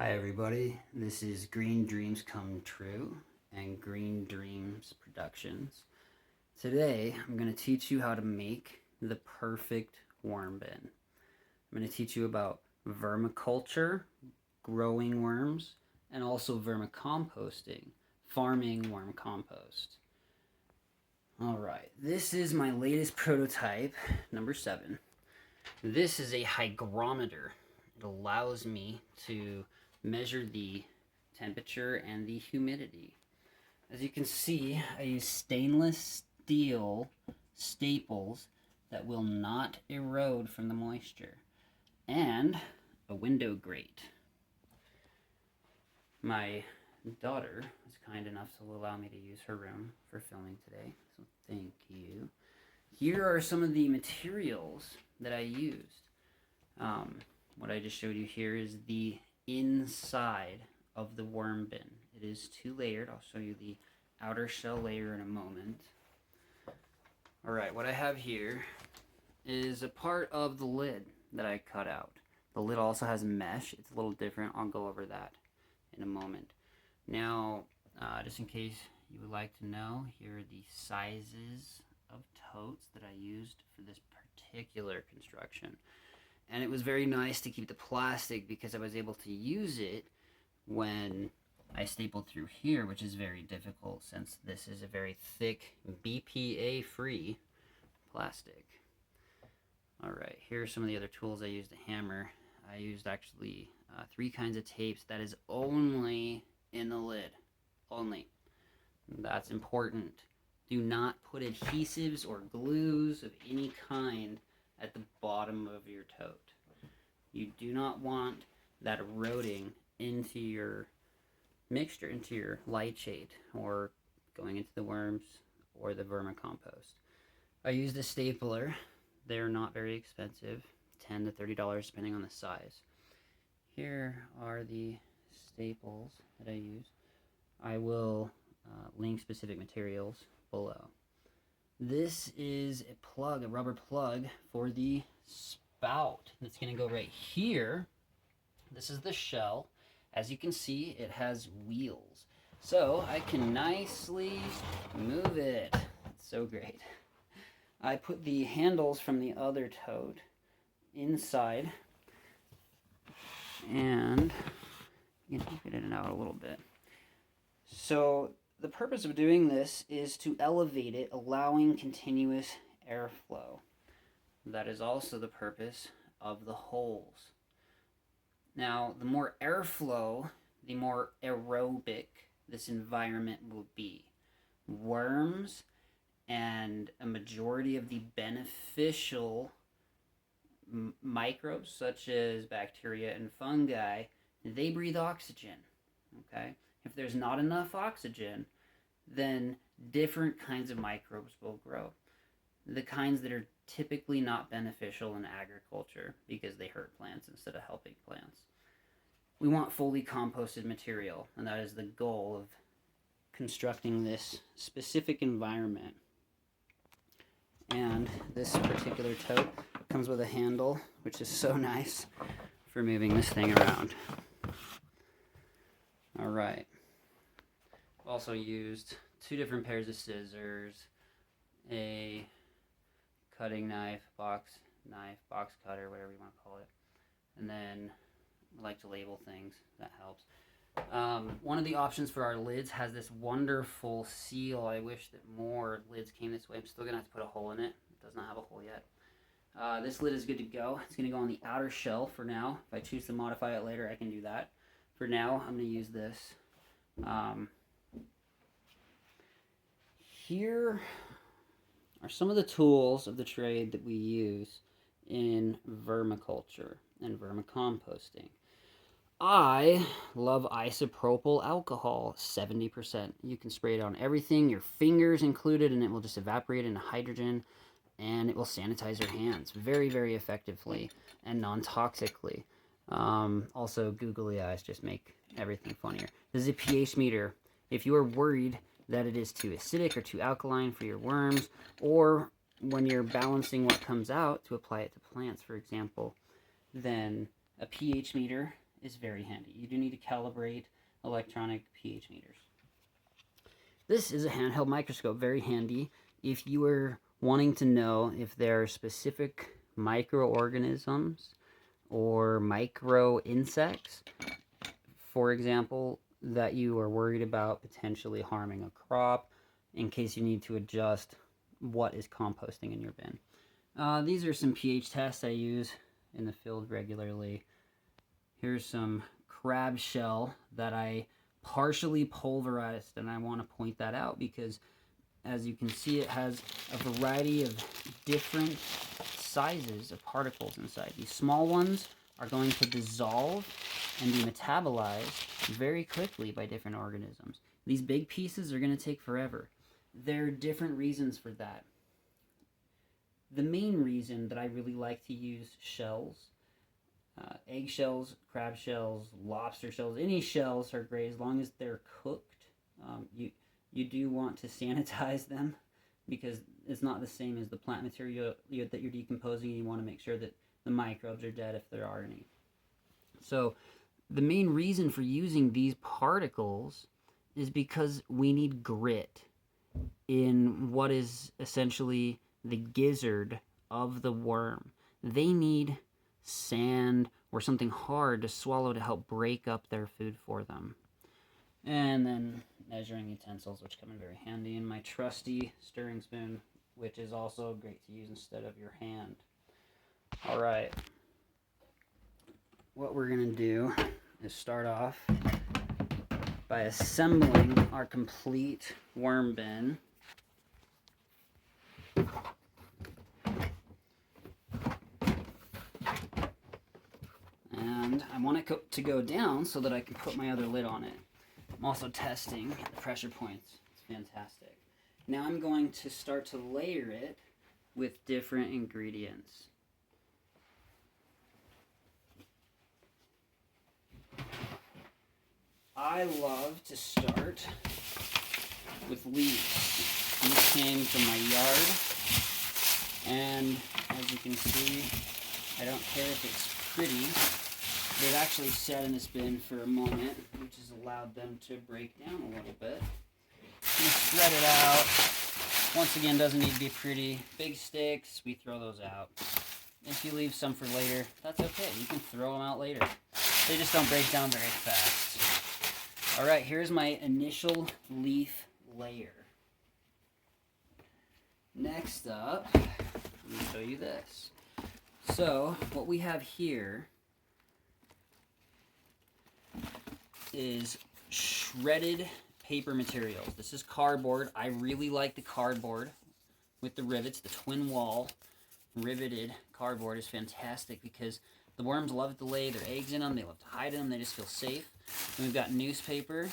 Hi everybody, this is Green Dreams Come True and Green Dreams Productions. Today I'm going to teach you how to make the perfect worm bin. I'm going to teach you about vermiculture, growing worms, and also vermicomposting, farming worm compost. Alright, this is my latest prototype, number 7. This is a hygrometer. It allows me to measure the temperature and the humidity. As you can see, I use stainless steel staples that will not erode from the moisture, and a window grate. My daughter was kind enough to allow me to use her room for filming today, so thank you. Here are some of the materials that I used. What I just showed you here is the inside of the worm bin. It is 2-layered. I'll show you the outer shell layer in a moment. Alright, what I have here is a part of the lid that I cut out. The lid also has mesh. It's a little different. I'll go over that in a moment. Now, just in case you would like to know, here are the sizes of totes that I used for this particular construction. And it was very nice to keep the plastic because I was able to use it when I stapled through here, which is very difficult since this is a very thick BPA-free plastic. Alright, here are some of the other tools I used to hammer. I used actually 3 kinds of tapes. That is only in the lid. Only. That's important. Do not put adhesives or glues of any kind at the bottom of your tote. You do not want that eroding into your mixture, into your light shade, or going into the worms or the vermicompost. I used a stapler. They're not very expensive, $10 to $30 depending on the size. Here are the staples that I use. I will link specific materials below. This is a plug, a rubber plug for the spout that's going to go right here. This is the shell. As you can see, it has wheels. So I can nicely move it. It's so great. I put the handles from the other tote inside, and you can get it out a little bit. So the purpose of doing this is to elevate it, allowing continuous airflow. That is also the purpose of the holes. Now, the more airflow, the more aerobic this environment will be. Worms and a majority of the beneficial microbes, such as bacteria and fungi, they breathe oxygen. Okay? If there's not enough oxygen, then different kinds of microbes will grow. The kinds that are typically not beneficial in agriculture because they hurt plants instead of helping plants. We want fully composted material, and that is the goal of constructing this specific environment. And this particular tote comes with a handle, which is so nice for moving this thing around. Alright. Also used 2 different pairs of scissors, a cutting knife, box cutter, whatever you want to call it. And then I like to label things. That helps. One of the options for our lids has this wonderful seal. I wish that more lids came this way. I'm still going to have to put a hole in it. It does not have a hole yet. This lid is good to go. It's going to go on the outer shell for now. If I choose to modify it later, I can do that. For now, I'm going to use this. Here are some of the tools of the trade that we use in vermiculture and vermicomposting. I love isopropyl alcohol, 70%. You can spray it on everything, your fingers included, and it will just evaporate into hydrogen, and it will sanitize your hands very, very effectively and non-toxically. Also, googly eyes just make everything funnier. This is a pH meter. If you are worried that it is too acidic or too alkaline for your worms, or when you're balancing what comes out to apply it to plants, for example, then a pH meter is very handy. You do need to calibrate electronic pH meters. This is a handheld microscope, very handy if you are wanting to know if there are specific microorganisms or micro insects, for example, that you are worried about potentially harming a crop, in case you need to adjust what is composting in your bin. These are some pH tests I use in the field regularly. Here's some crab shell that I partially pulverized, and I want to point that out because, as you can see, it has a variety of different sizes of particles inside. These small ones are going to dissolve and be metabolized very quickly by different organisms. These big pieces are going to take forever. There are different reasons for that. The main reason that I really like to use shells, egg shells, crab shells, lobster shells, any shells are great as long as they're cooked. You do want to sanitize them because it's not the same as the plant material that you're decomposing. You want to make sure that the microbes are dead if there are any. So the main reason for using these particles is because we need grit in what is essentially the gizzard of the worm. They need sand or something hard to swallow to help break up their food for them. And then measuring utensils, which come in very handy, and my trusty stirring spoon, which is also great to use instead of your hand. All right, what we're gonna do is start off by assembling our complete worm bin. And I want it to go down so that I can put my other lid on it. I'm also testing the pressure points. It's fantastic. Now I'm going to start to layer it with different ingredients. I love to start with leaves. These came from my yard, and as you can see, I don't care if it's pretty. They've actually sat in this bin for a moment, which has allowed them to break down a little bit. I'm going to spread it out. Once again, doesn't need to be pretty. Big sticks, we throw those out. If you leave some for later, that's okay. You can throw them out later. They just don't break down very fast. All right, here's my initial leaf layer. Next up, I'm going to show you this. So, what we have here is shredded paper materials. This is cardboard. I really like the cardboard with the rivets. The twin wall riveted cardboard is fantastic because the worms love to lay their eggs in them. They love to hide in them. They just feel safe. And we've got newspaper.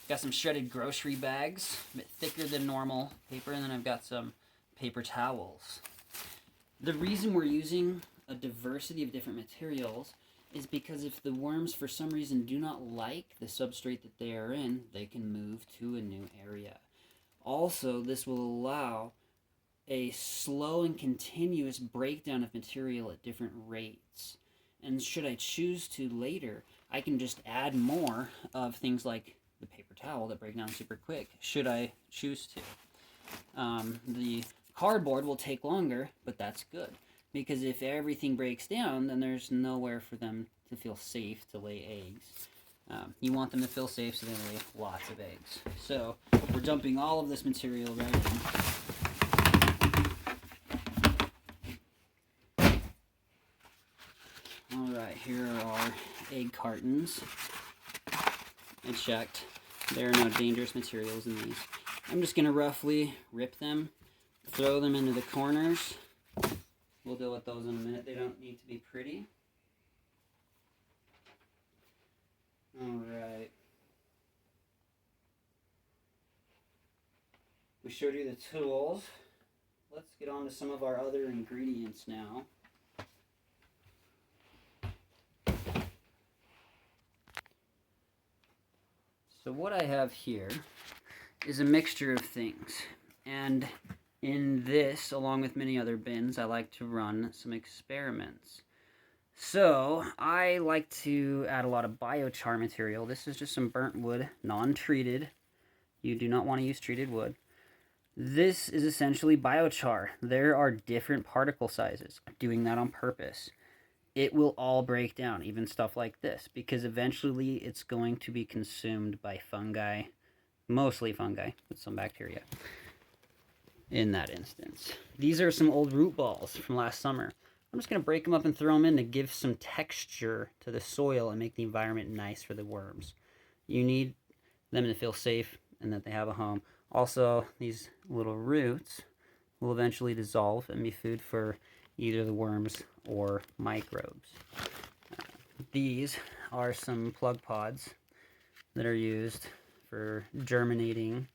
Got some shredded grocery bags, a bit thicker than normal paper, and then I've got some paper towels. The reason we're using a diversity of different materials is because if the worms for some reason do not like the substrate that they are in, they can move to a new area. Also, this will allow a slow and continuous breakdown of material at different rates. And should I choose to later, I can just add more of things like the paper towel that break down super quick, should I choose to. The cardboard will take longer, but that's good. Because if everything breaks down, then there's nowhere for them to feel safe to lay eggs. You want them to feel safe so they lay lots of eggs. So we're dumping all of this material right in. Alright, here are our egg cartons. I checked. There are no dangerous materials in these. I'm just going to roughly rip them, throw them into the corners. We'll deal with those in a minute. They don't need to be pretty. Alright. We showed you the tools. Let's get on to some of our other ingredients now. So what I have here is a mixture of things. And in this, along with many other bins, I like to run some experiments. So I like to add a lot of biochar material. This is just some burnt wood, non-treated. You do not want to use treated wood. This is essentially biochar. There are different particle sizes. I'm doing that on purpose. It will all break down, even stuff like this, because eventually it's going to be consumed by fungi, mostly fungi, with some bacteria in that instance. These are some old root balls from last summer. I'm just going to break them up and throw them in to give some texture to the soil and make the environment nice for the worms. You need them to feel safe and that they have a home. Also, these little roots will eventually dissolve and be food for either the worms or microbes. These are some plug pods that are used for germinating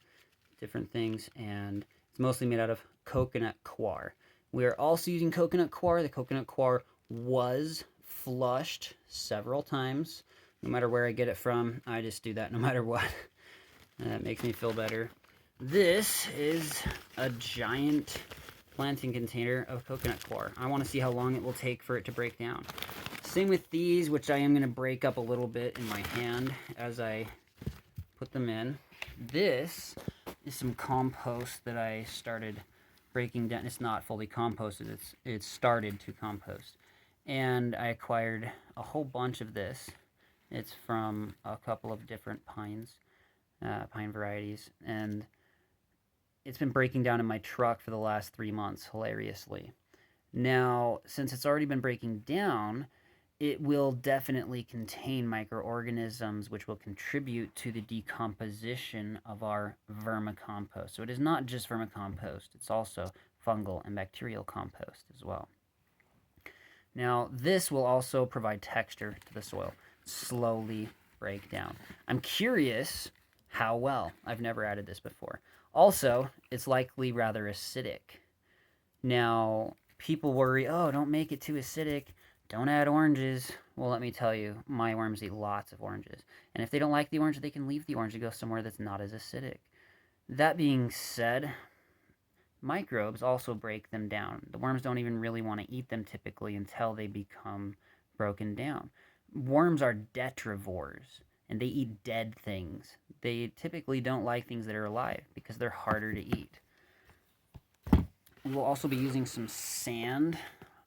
different things, and it's mostly made out of coconut coir. We are also using coconut coir. The coconut coir was flushed several times. No matter where I get it from, I just do that no matter what. And that makes me feel better. This is a giant planting container of coconut coir. I want to see how long it will take for it to break down. Same with these, which I am going to break up a little bit in my hand as I put them in. This is some compost that I started breaking down. It's not fully composted. It's started to compost. And I acquired a whole bunch of this. It's from a couple of different pine varieties. And it's been breaking down in my truck for the last 3 months, hilariously. Now, since it's already been breaking down, it will definitely contain microorganisms which will contribute to the decomposition of our vermicompost. So it is not just vermicompost, it's also fungal and bacterial compost as well. Now, this will also provide texture to the soil, slowly break down. I'm curious how well. I've never added this before. Also, it's likely rather acidic. Now, people worry, oh, don't make it too acidic. Don't add oranges. Well, let me tell you, my worms eat lots of oranges. And if they don't like the orange, they can leave the orange and go somewhere that's not as acidic. That being said, microbes also break them down. The worms don't even really want to eat them typically until they become broken down. Worms are detrivores, and they eat dead things. They typically don't like things that are alive because they're harder to eat. We'll also be using some sand.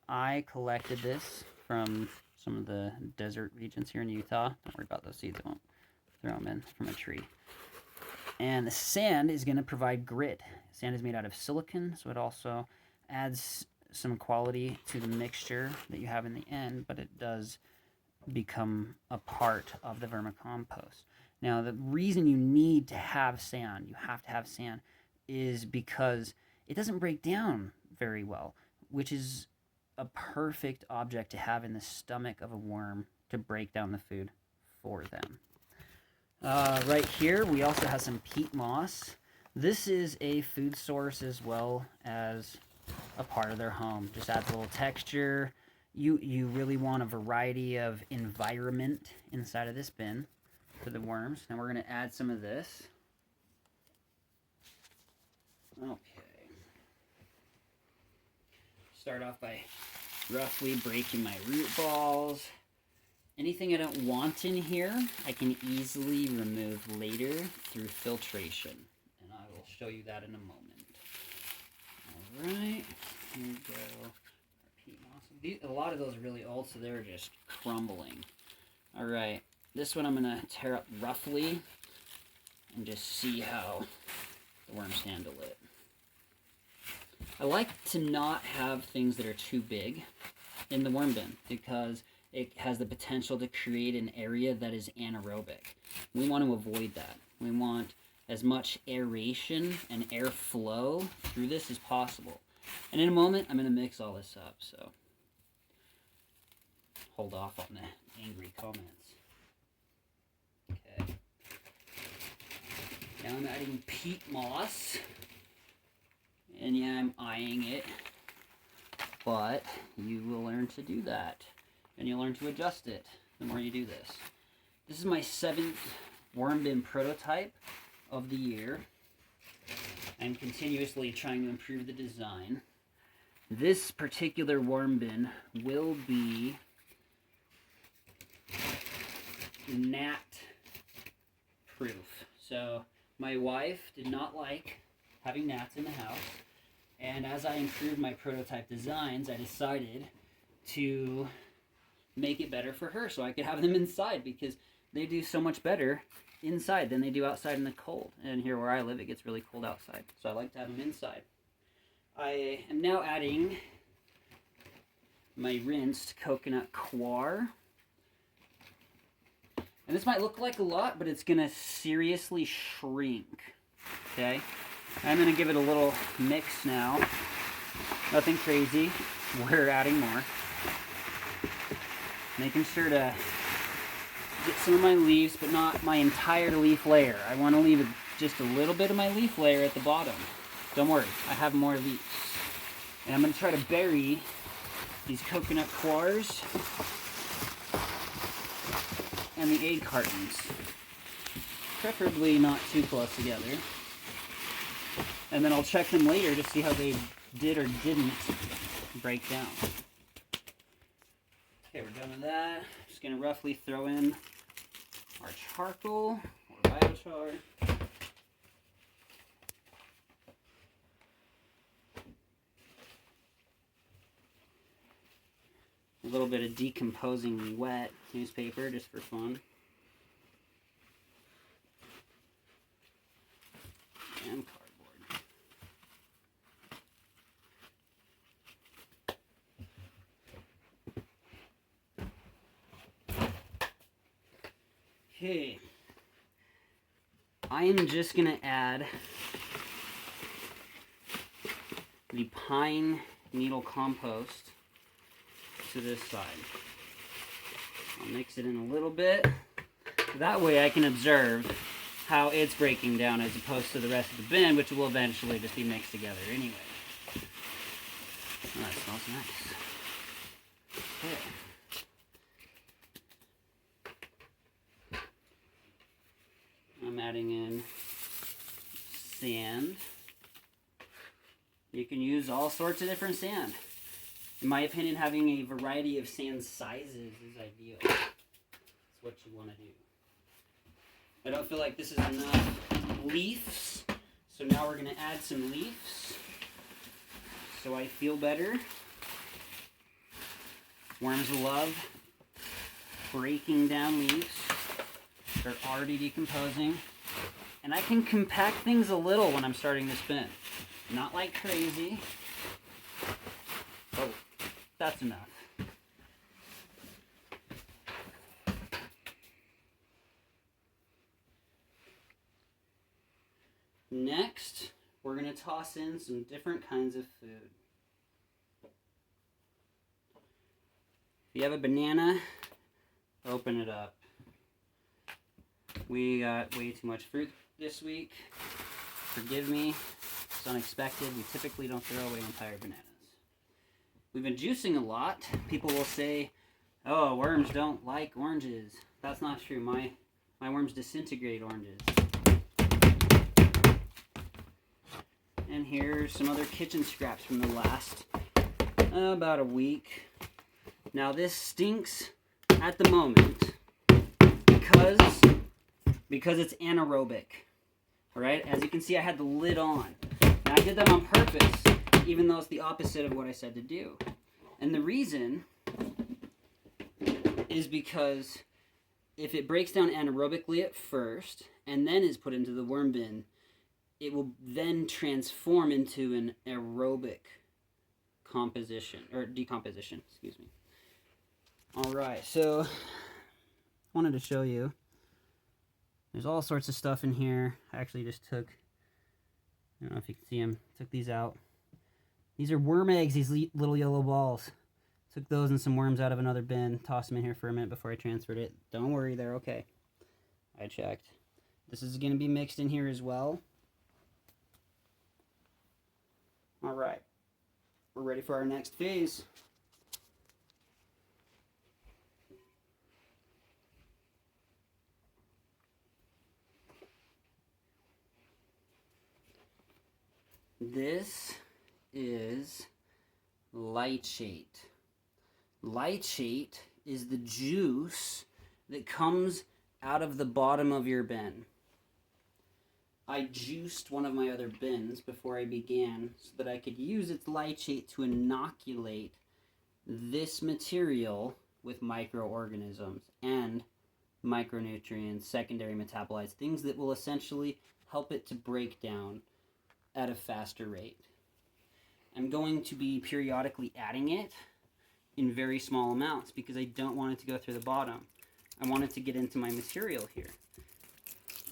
I collected this from some of the desert regions here in Utah. Don't worry about those seeds. I won't throw them in from a tree. And the sand is going to provide grit. Sand is made out of silicon, so it also adds some quality to the mixture that you have in the end, but it does become a part of the vermicompost. Now, the reason you need to have sand, you have to have sand, is because it doesn't break down very well, which is a perfect object to have in the stomach of a worm to break down the food for them. Right here, we also have some peat moss. This is a food source as well as a part of their home. Just adds a little texture. You really want a variety of environment inside of this bin for the worms. Now we're going to add some of this. Okay. Start off by roughly breaking my root balls. Anything I don't want in here, I can easily remove later through filtration. And I will show you that in a moment. Alright, here we go. Peat moss. A lot of those are really old, so they're just crumbling. Alright, this one I'm going to tear up roughly and just see how the worms handle it. I like to not have things that are too big in the worm bin because it has the potential to create an area that is anaerobic. We want to avoid that. We want as much aeration and airflow through this as possible. And in a moment, I'm going to mix all this up, so hold off on the angry comments. Okay. Now I'm adding peat moss. And yeah, I'm eyeing it, but you will learn to do that. And you'll learn to adjust it the more you do this. This is my 7th worm bin prototype of the year. I'm continuously trying to improve the design. This particular worm bin will be gnat proof. So my wife did not like having gnats in the house, and as I improved my prototype designs, I decided to make it better for her so I could have them inside, because they do so much better inside than they do outside in the cold. And here where I live, it gets really cold outside, so I like to have them inside. I am now adding my rinsed coconut coir. And this might look like a lot, but it's going to seriously shrink. Okay? I'm going to give it a little mix now. Nothing crazy. We're adding more. Making sure to get some of my leaves, but not my entire leaf layer. I want to leave just a little bit of my leaf layer at the bottom. Don't worry, I have more leaves. And I'm going to try to bury these coconut coirs and the egg cartons. Preferably not too close together. And then I'll check them later to see how they did or didn't break down. Okay, we're done with that. Just going to roughly throw in our charcoal or biochar. A little bit of decomposing wet newspaper just for fun. And cardboard. Okay. I am just going to add the pine needle compost to this side. I'll mix it in a little bit. That way I can observe how it's breaking down as opposed to the rest of the bin, which will eventually just be mixed together anyway. Oh, that smells nice. Okay. I'm adding in sand. You can use all sorts of different sand. In my opinion, having a variety of sand sizes is ideal. That's what you want to do. I don't feel like this is enough leaves, so now we're going to add some leaves so I feel better. Worms love breaking down leaves. They're already decomposing. And I can compact things a little when I'm starting to spin. Not like crazy. Oh, that's enough. Next, we're going to toss in some different kinds of food. If you have a banana, open it up. We got way too much fruit this week. Forgive me, it's unexpected. We typically don't throw away entire bananas. We've been juicing a lot. People will say, oh, worms don't like oranges. That's not true. My worms disintegrate oranges. And here's some other kitchen scraps from the last about a week. Now this stinks at the moment because it's anaerobic. Alright, as you can see, I had the lid on. And I did that on purpose, even though it's the opposite of what I said to do. And the reason is because if it breaks down anaerobically at first and then is put into the worm bin, it will then transform into an aerobic composition, or decomposition, excuse me. Alright, so I wanted to show you. There's all sorts of stuff in here. I actually just took, I don't know if you can see them, took these out. These are worm eggs, these little yellow balls. Took those and some worms out of another bin, tossed them in here for a minute before I transferred it. Don't worry, they're okay. I checked. This is going to be mixed in here as well. Alright, we're ready for our next phase. This is lychate. Lychate is the juice that comes out of the bottom of your bin. I juiced one of my other bins before I began so that I could use its leachate to inoculate this material with microorganisms and micronutrients, secondary metabolites, things that will essentially help it to break down at a faster rate. I'm going to be periodically adding it in very small amounts because I don't want it to go through the bottom. I want it to get into my material here.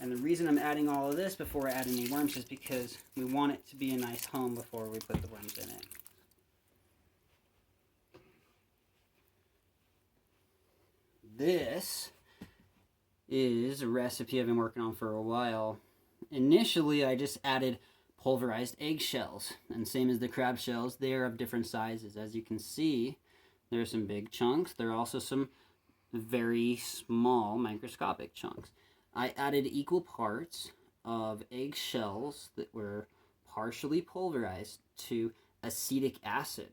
And the reason I'm adding all of this before I add any worms is because we want it to be a nice home before we put the worms in it. This is a recipe I've been working on for a while. Initially, I just added pulverized eggshells, and same as the crab shells, they are of different sizes. As you can see, there are some big chunks. There are also some very small microscopic chunks. I added equal parts of eggshells that were partially pulverized to acetic acid,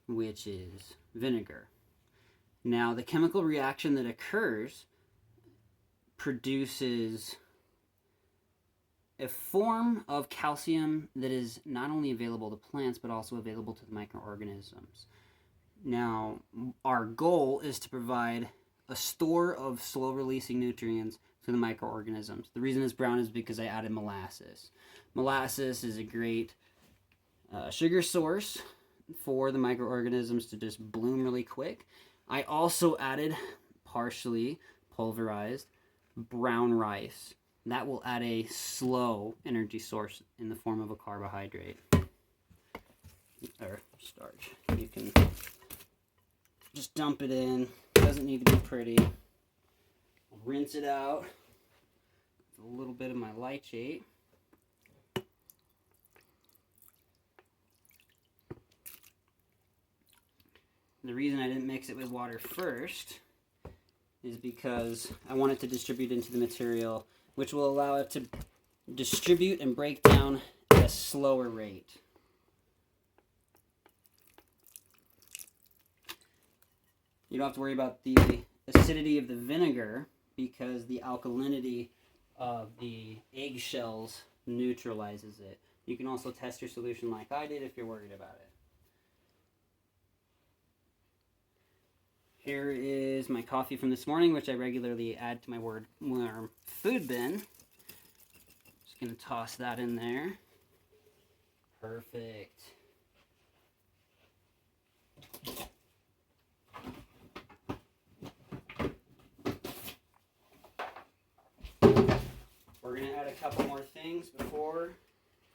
which is vinegar. Now, the chemical reaction that occurs produces a form of calcium that is not only available to plants, but also available to the microorganisms. Now, our goal is to provide a store of slow-releasing nutrients to the microorganisms. The reason it's brown is because I added molasses. Molasses is a great sugar source for the microorganisms to just bloom really quick. I also added partially pulverized brown rice. That will add a slow energy source in the form of a carbohydrate or starch. You can just dump it in. It doesn't need to be pretty. I'll rinse it out with a little bit of my leachate. The reason I didn't mix it with water first is because I want it to distribute into the material, which will allow it to distribute and break down at a slower rate. You don't have to worry about the acidity of the vinegar because the alkalinity of the eggshells neutralizes it. You can also test your solution like I did if you're worried about it. Here is my coffee from this morning, which I regularly add to my worm food bin. Just going to toss that in there. Perfect. We're going to add a couple more things before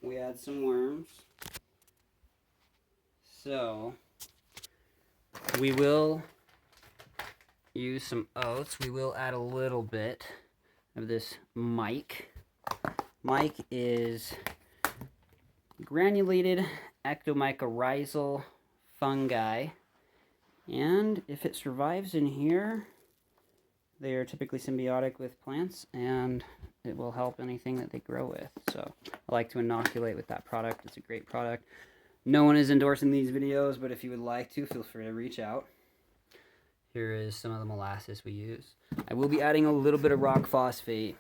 we add some worms. So, we will use some oats. We will add a little bit of this mic. Mic is granulated ectomycorrhizal fungi, and if it survives in here, they are typically symbiotic with plants, and it will help anything that they grow with. So I like to inoculate with that product. It's a great product. No one is endorsing these videos, but if you would like to, feel free to reach out. Here is some of the molasses we use. I will be adding a little bit of rock phosphate.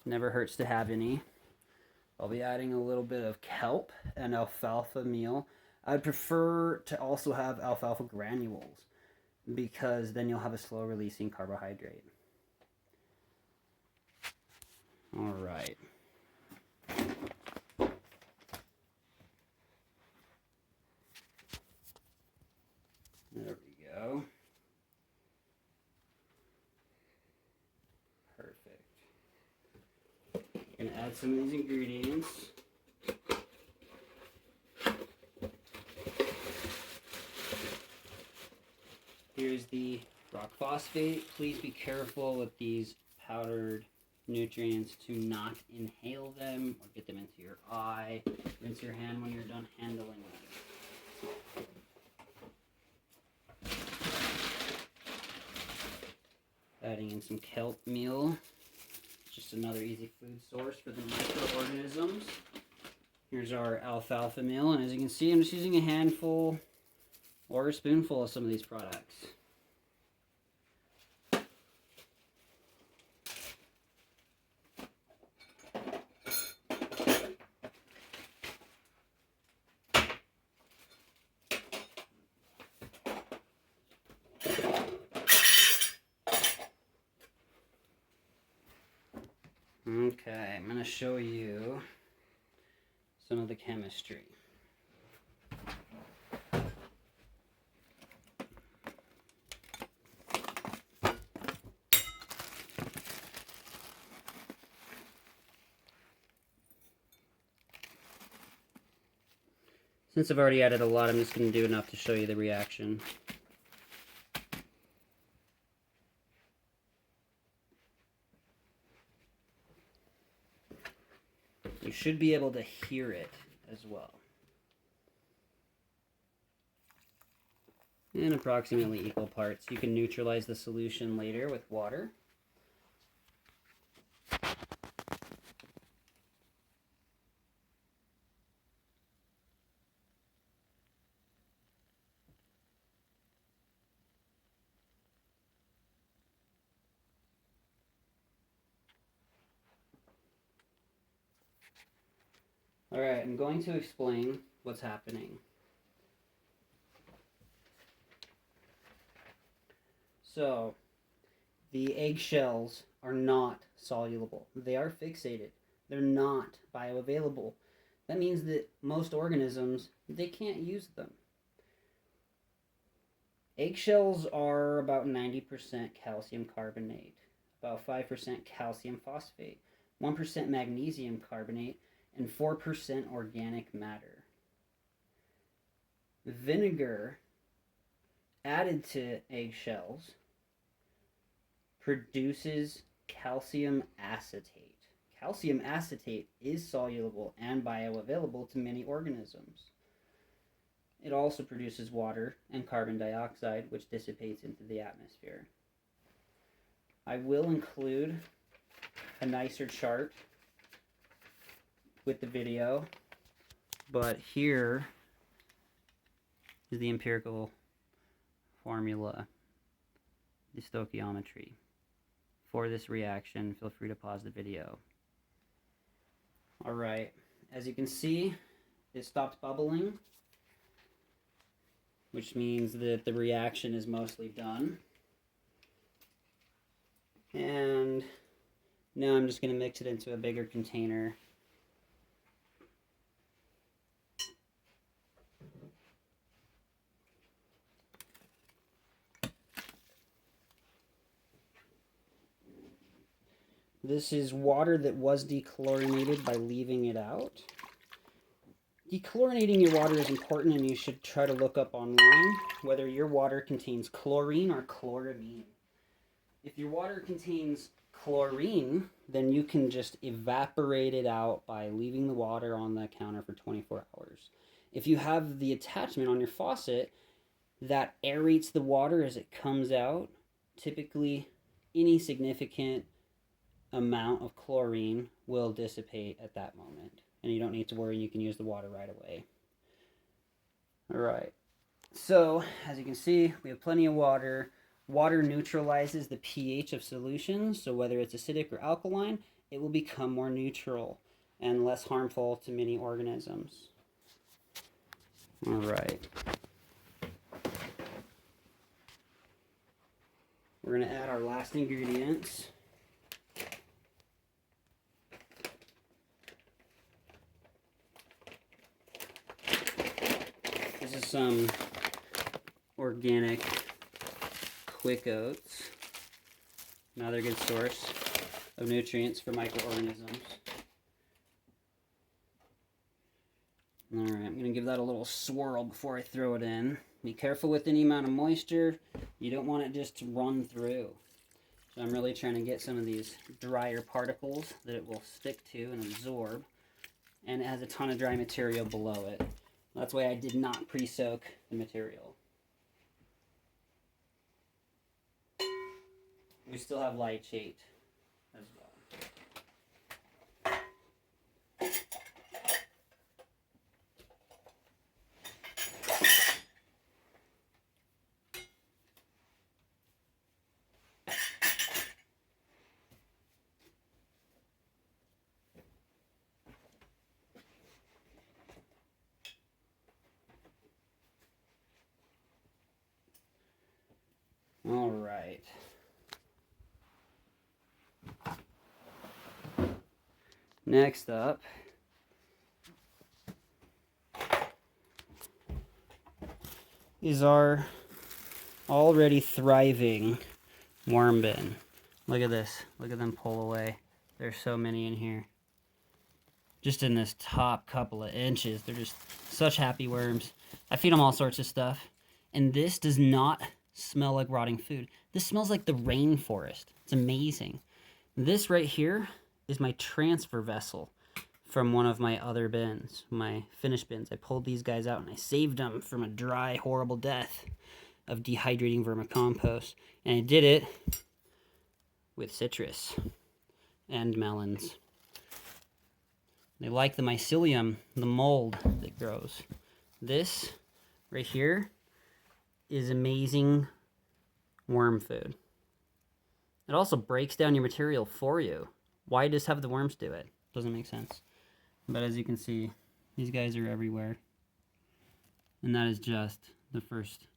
Never hurts to have any. I'll be adding a little bit of kelp and alfalfa meal. I'd prefer to also have alfalfa granules because then you'll have a slow releasing carbohydrate. All right. There we go. Perfect. I'm going to add some of these ingredients. Here's the rock phosphate. Please be careful with these powdered nutrients to not inhale them or get them into your eye. Rinse your hand when you're done handling them. Adding in some kelp meal. Just another easy food source for the microorganisms. Here's our alfalfa meal, and as you can see, I'm just using a handful or a spoonful of some of these products. Okay, I'm going to show you some of the chemistry. Since I've already added a lot, I'm just going to do enough to show you the reaction. You should be able to hear it as well. In approximately equal parts. You can neutralize the solution later with water. Alright, I'm going to explain what's happening. So, the eggshells are not soluble. They are fixated. They're not bioavailable. That means that most organisms, they can't use them. Eggshells are about 90% calcium carbonate, about 5% calcium phosphate, 1% magnesium carbonate, and 4% organic matter. Vinegar added to eggshells produces calcium acetate. Calcium acetate is soluble and bioavailable to many organisms. It also produces water and carbon dioxide, which dissipates into the atmosphere. I will include a nicer chart with the video, but here is the empirical formula, the stoichiometry for this reaction. Feel free to pause the video. Alright, as you can see, it stopped bubbling, which means that the reaction is mostly done. And now I'm just going to mix it into a bigger container. This is water that was dechlorinated by leaving it out. Dechlorinating your water is important, and you should try to look up online whether your water contains chlorine or chloramine. If your water contains chlorine, then you can just evaporate it out by leaving the water on the counter for 24 hours. If you have the attachment on your faucet that aerates the water as it comes out, typically any significant amount of chlorine will dissipate at that moment, and you don't need to worry. You can use the water right away. Alright, so as you can see, we have plenty of water. Water neutralizes the pH of solutions, so whether it's acidic or alkaline, it will become more neutral and less harmful to many organisms. Alright, we're going to add our last ingredients. This is some organic quick oats, another good source of nutrients for microorganisms. Alright, I'm going to give that a little swirl before I throw it in. Be careful with any amount of moisture. You don't want it just to run through. So I'm really trying to get some of these drier particles that it will stick to and absorb. And it has a ton of dry material below it. That's why I did not pre-soak the material. We still have lychate as well. All right. Next up is our already thriving worm bin. Look at this. Look at them pull away. There's so many in here. Just in this top couple of inches. They're just such happy worms. I feed them all sorts of stuff. And this does not smell like rotting food. This smells like the rainforest. It's amazing. This right here is my transfer vessel from one of my other bins, my finished bins. I pulled these guys out and I saved them from a dry, horrible death of dehydrating vermicompost. And I did it with citrus and melons. They like the mycelium, the mold that grows. This right here is amazing worm food. It also breaks down your material for you. Why just have the worms do it? Doesn't make sense. But as you can see, these guys are everywhere. And that is just the first